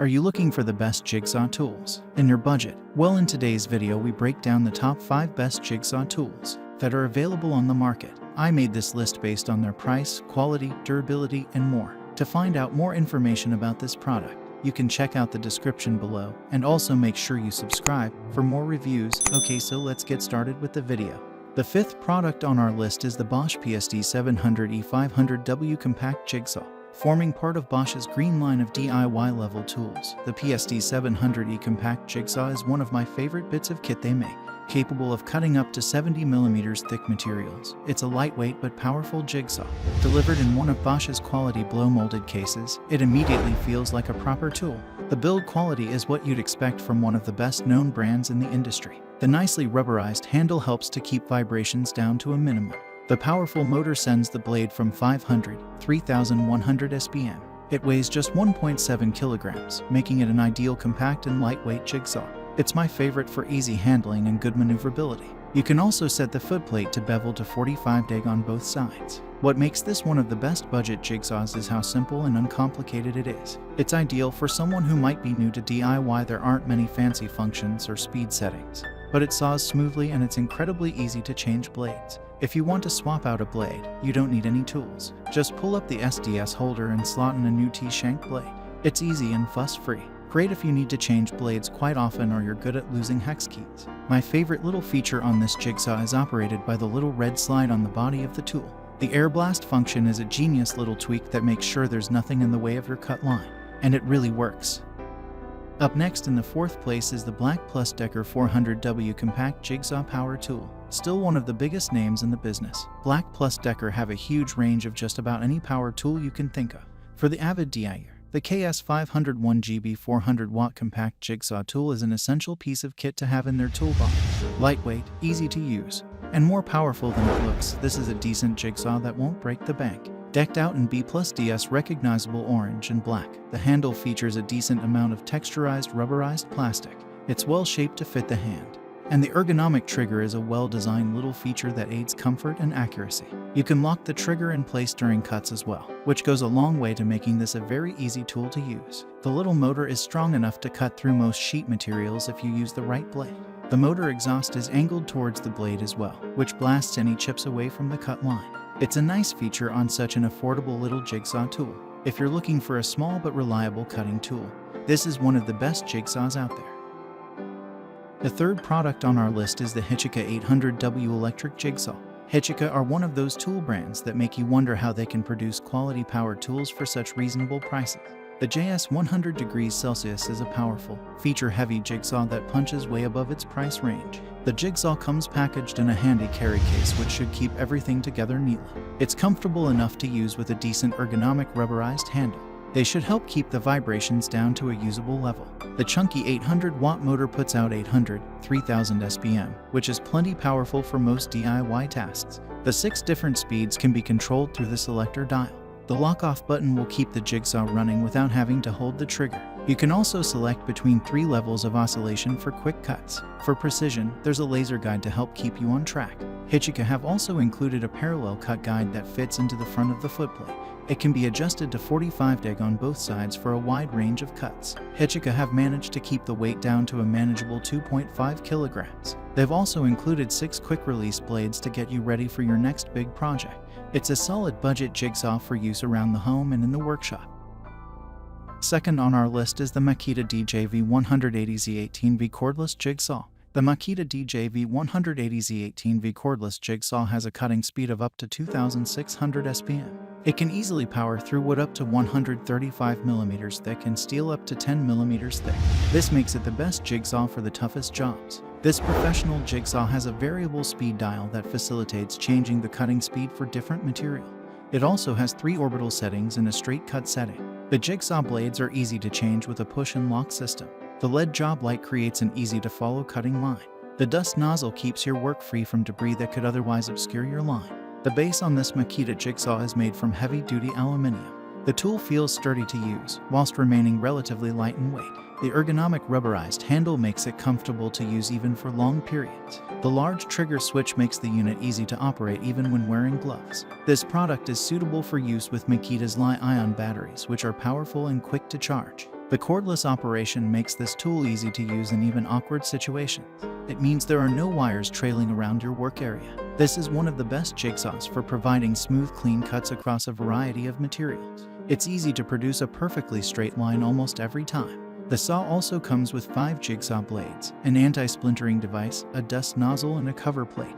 Are you looking for the best jigsaw tools in your budget? Well, in today's video we break down the top 5 best jigsaw tools that are available on the market. I made this list based on their price, quality, durability, and more. To find out more information about this product, you can check out the description below, and also make sure you subscribe for more reviews. Okay, so let's get started with the video. The 5th product on our list is the Bosch PSD 700E500W Compact Jigsaw. Forming part of Bosch's green line of DIY level tools, the PSD 700E Compact Jigsaw is one of my favorite bits of kit they make. Capable of cutting up to 70mm thick materials, it's a lightweight but powerful jigsaw. Delivered in one of Bosch's quality blow-molded cases, it immediately feels like a proper tool. The build quality is what you'd expect from one of the best-known brands in the industry. The nicely rubberized handle helps to keep vibrations down to a minimum. The powerful motor sends the blade from 500 to 3,100 SPM. It weighs just 1.7 kilograms, making it an ideal compact and lightweight jigsaw. It's my favorite for easy handling and good maneuverability. You can also set the footplate to bevel to 45 deg on both sides. What makes this one of the best budget jigsaws is how simple and uncomplicated it is. It's ideal for someone who might be new to DIY. There aren't many fancy functions or speed settings, but it saws smoothly and it's incredibly easy to change blades. If you want to swap out a blade, you don't need any tools. Just pull up the SDS holder and slot in a new T-shank blade. It's easy and fuss-free. Great if you need to change blades quite often or you're good at losing hex keys. My favorite little feature on this jigsaw is operated by the little red slide on the body of the tool. The air blast function is a genius little tweak that makes sure there's nothing in the way of your cut line, and it really works. Up next in the 4th place is the Black Plus Decker 400W Compact Jigsaw Power Tool. Still one of the biggest names in the business, Black Plus Decker have a huge range of just about any power tool you can think of. For the avid DIYer, the KS500 1GB 400-watt compact jigsaw tool is an essential piece of kit to have in their toolbox. Lightweight, easy to use, and more powerful than it looks, this is a decent jigsaw that won't break the bank. Decked out in B+DS recognizable orange and black, the handle features a decent amount of texturized rubberized plastic. It's well shaped to fit the hand. And the ergonomic trigger is a well-designed little feature that aids comfort and accuracy. You can lock the trigger in place during cuts as well, which goes a long way to making this a very easy tool to use. The little motor is strong enough to cut through most sheet materials if you use the right blade. The motor exhaust is angled towards the blade as well, which blasts any chips away from the cut line. It's a nice feature on such an affordable little jigsaw tool. If you're looking for a small but reliable cutting tool, this is one of the best jigsaws out there. The 3rd product on our list is the Hychika 800W Electric Jigsaw. Hychika are one of those tool brands that make you wonder how they can produce quality power tools for such reasonable prices. The JS-100 is a powerful, feature-heavy jigsaw that punches way above its price range. The jigsaw comes packaged in a handy carry case which should keep everything together neatly. It's comfortable enough to use with a decent ergonomic rubberized handle. They should help keep the vibrations down to a usable level. The chunky 800-watt motor puts out 800, 3000 SPM, which is plenty powerful for most DIY tasks. The 6 different speeds can be controlled through the selector dial. The lock-off button will keep the jigsaw running without having to hold the trigger. You can also select between 3 levels of oscillation for quick cuts. For precision, there's a laser guide to help keep you on track. Hychika have also included a parallel cut guide that fits into the front of the footplate. It can be adjusted to 45 deg on both sides for a wide range of cuts. Hychika have managed to keep the weight down to a manageable 2.5 kilograms. They've also included 6 quick-release blades to get you ready for your next big project. It's a solid budget jigsaw for use around the home and in the workshop. 2nd on our list is the Makita DJV180Z 18V Cordless Jig Saw. The Makita DJV180Z 18V Cordless Jig Saw has a cutting speed of up to 2,600 SPM. It can easily power through wood up to 135mm thick and steel up to 10mm thick. This makes it the best jigsaw for the toughest jobs. This professional jigsaw has a variable speed dial that facilitates changing the cutting speed for different material. It also has 3 orbital settings and a straight cut setting. The jigsaw blades are easy to change with a push and lock system. The LED job light creates an easy-to-follow cutting line. The dust nozzle keeps your work free from debris that could otherwise obscure your line. The base on this Makita jigsaw is made from heavy-duty aluminum. The tool feels sturdy to use, whilst remaining relatively light in weight. The ergonomic rubberized handle makes it comfortable to use even for long periods. The large trigger switch makes the unit easy to operate even when wearing gloves. This product is suitable for use with Makita's Li-ion batteries, which are powerful and quick to charge. The cordless operation makes this tool easy to use in even awkward situations. It means there are no wires trailing around your work area. This is one of the best jigsaws for providing smooth, clean cuts across a variety of materials. It's easy to produce a perfectly straight line almost every time. The saw also comes with 5 jigsaw blades, an anti-splintering device, a dust nozzle, and a cover plate.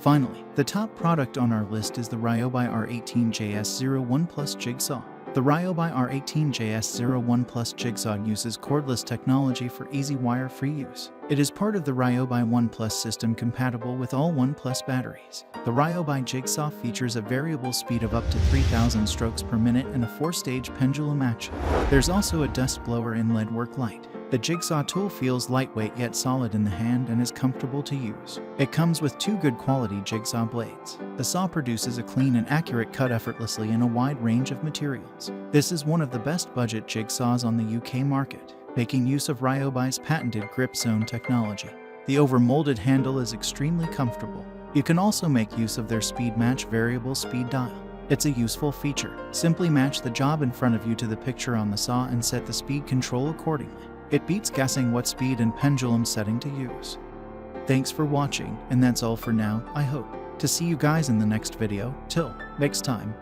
Finally, the top product on our list is the Ryobi R18JS-01 Jigsaw. The Ryobi R18JS-01 Jigsaw uses cordless technology for easy wire-free use. It is part of the Ryobi ONE+ system compatible with all ONE+ batteries. The Ryobi Jigsaw features a variable speed of up to 3,000 strokes per minute and a 4-stage pendulum action. There's also a dust blower and LED work light. The jigsaw tool feels lightweight yet solid in the hand and is comfortable to use. It comes with 2 good quality jigsaw blades. The saw produces a clean and accurate cut effortlessly in a wide range of materials. This is one of the best budget jigsaws on the UK market, making use of Ryobi's patented grip zone technology. The over-molded handle is extremely comfortable. You can also make use of their speed match variable speed dial. It's a useful feature. Simply match the job in front of you to the picture on the saw and set the speed control accordingly. It beats guessing what speed and pendulum setting to use. Thanks for watching, and that's all for now. I hope to see you guys in the next video. Till next time.